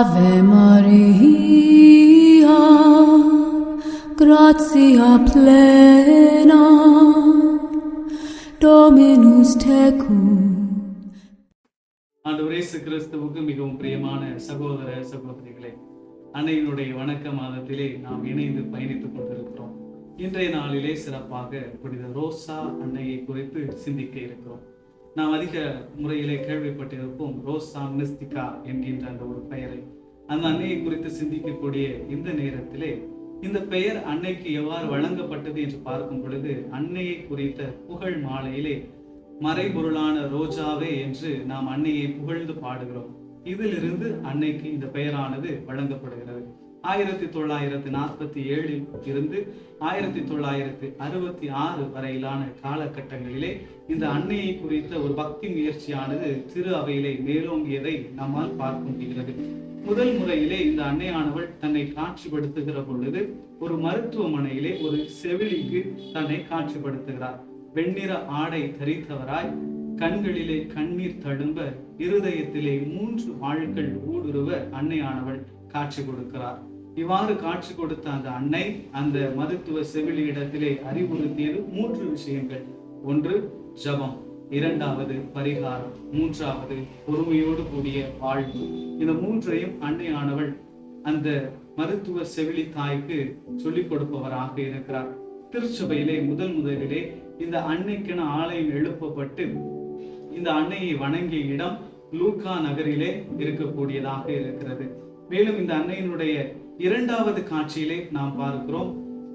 Ave Maria, gratia plena, Dominus tecum. ஆண்டவர் இயேசு கிறிஸ்துவுக்கு மிகவும் பிரியமான சகோதர சகோதரிகளே, அன்னையினுடைய வணக்க மாதத்திலே நாம் இணைந்து பயணித்துக் கொண்டிருக்கிறோம். இன்றைய நாளிலே சிறப்பாக புனித ரோசா அன்னையை குறித்து சிந்திக்க இருக்கிறோம். நாம் அதிக முறையிலே கேள்விப்பட்டிருப்போம் ரோசா மிஸ்டிகா என்கின்ற அந்த ஒரு பெயரை. அந்த அன்னையை குறித்து சிந்திக்கக்கூடிய இந்த நேரத்திலே இந்த பெயர் அன்னைக்கு எவ்வாறு வழங்கப்பட்டது என்று பார்க்கும் பொழுது, அன்னையை குறித்த புகழ் மாலையிலே மறைபொருளான ரோஜாவே என்று நாம் அன்னையை புகழ்ந்து பாடுகிறோம். இதிலிருந்து அன்னைக்கு இந்த பெயரானது வழங்கப்படுகிறது. 1947 இருந்து 1966 வரையிலான காலகட்டங்களிலே இந்த அன்னையை குறித்த ஒரு பக்தி முயற்சியானது திரு அவையிலே மேலோங்கியதை நம்மால் பார்க்க முடிகிறது. முதல் முறையிலே இந்த அன்னையானவள் தன்னை காட்சிப்படுத்துகிற பொழுது ஒரு மருத்துவமனையிலே ஒரு செவிலிக்கு தன்னை காட்சிப்படுத்துகிறார். வெண்ணிற ஆடை தரித்தவராய், கண்களிலே கண்ணீர் தழும்ப, இருதயத்திலே 3 வாள்கள் ஊடுருவ அன்னையானவள் காட்சி கொடுக்கிறார். இவ்வாறு காட்சி கொடுத்த அந்த அன்னை அந்த மருத்துவ செவிலியிடத்திலே அறிவுறுத்தியது 3 விஷயங்கள். 1 ஜபம், 2வது பரிகாரம், 3வது பொறுமையோடு கூடிய வாழ்வு. இந்த 3ஐயும் அன்னையானவள் அந்த மருத்துவ செவிலி தாய்க்கு சொல்லிக் கொடுப்பவராக இருக்கிறார். திருச்சபையிலே முதலிலே இந்த அன்னைக்கென ஆலயம் எழுப்பப்பட்டு இந்த அன்னையை வணங்கிய இடம் லூக்கா நகரிலே இருக்கக்கூடியதாக இருக்கிறது. மேலும் இந்த அன்னையினுடைய 2வது காட்சியிலே நாம் பார்க்கிறோம்,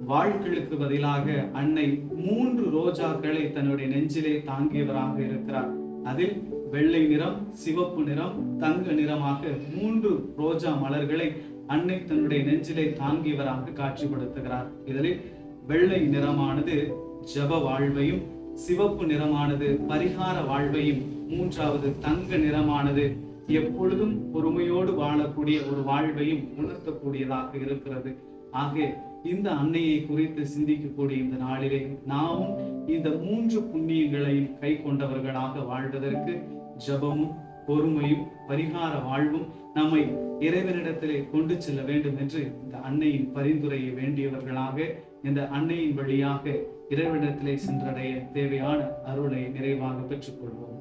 வாள்களுக்கு பதிலாக அன்னை 3 ரோஜாக்களை தன்னுடைய நெஞ்சிலே தாங்கியவராக இருக்கிறார். அதில் வெள்ளை நிறம், சிவப்பு நிறம், தங்க நிறமாக 3 ரோஜா மலர்களை அன்னை தன்னுடைய நெஞ்சிலே தாங்கியவராக காட்சிப்படுத்துகிறார். இதில் வெள்ளை நிறமானது ஜப வாழ்வையும், சிவப்பு நிறமானது பரிகார வாழ்வையும், 3வது தங்க நிறமானது எப்பொழுதும் பொறுமையோடு வாழக்கூடிய ஒரு வாழ்வையும் உணர்த்தக்கூடியதாக இருக்கிறது. ஆக இந்த அன்னையை குறித்து சிந்திக்கக்கூடிய இந்த நாளிலே நாமும் இந்த 3 புண்ணியங்களையும் கை கொண்டவர்களாக வாழ்வதற்கு ஜபமும், பொறுமையும், பரிகார வாழ்வும் நம்மை இறைவனிடத்திலே கொண்டு செல்ல வேண்டும் என்று இந்த அன்னையின் பரிந்துரையை வேண்டியவர்களாக இந்த அன்னையின் வழியாக இறைவனிடத்திலே சென்றடைய தேவையான அருளை நிறைவாக பெற்றுக்கொள்வோம்.